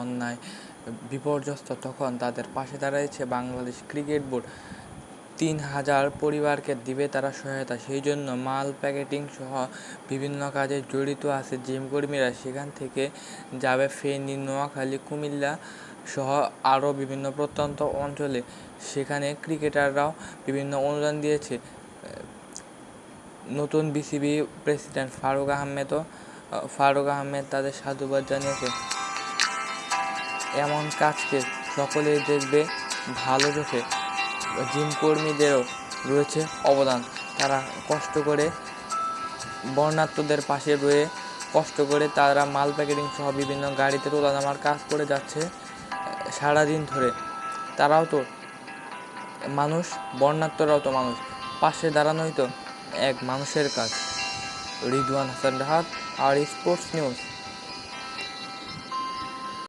বন্যায় বিপর্যস্ত, তখন তাদের পাশে দাঁড়িয়েছে বাংলাদেশ ক্রিকেট বোর্ড। ৩,০০০ পরিবারকে দিবে তারা সহায়তা। সেই জন্য মাল প্যাকেটিং সহ বিভিন্ন কাজে জড়িত আছে জিম কর্মীরা। সেখান থেকে যাবে ফেনী, নোয়াখালী, কুমিল্লা সহ আরও বিভিন্ন প্রত্যন্ত অঞ্চলে। সেখানে ক্রিকেটাররাও বিভিন্ন অনুদান দিয়েছে। নতুন বিসিবি প্রেসিডেন্ট ফারুক আহমেদ তাদের সাধুবাদ জানিয়েছে। এমন কাজকে সকলেই দেখবে ভালো চোখে। জিম কর্মীদেরও রয়েছে অবদান। তারা কষ্ট করে বন্যার্তদের পাশে রয়ে কষ্ট করে তারা মাল প্যাকেটিং সহ বিভিন্ন গাড়িতে তোলা নামার কাজ করে যাচ্ছে সারাদিন ধরে। তারাও তো মানুষ, বন্যার্তরাও তো মানুষ, পাশে দাঁড়ানোই তো এক মানুষের কাজ। রিদওয়ান হাসান রাহাত, আর স্পোর্টস নিউজ।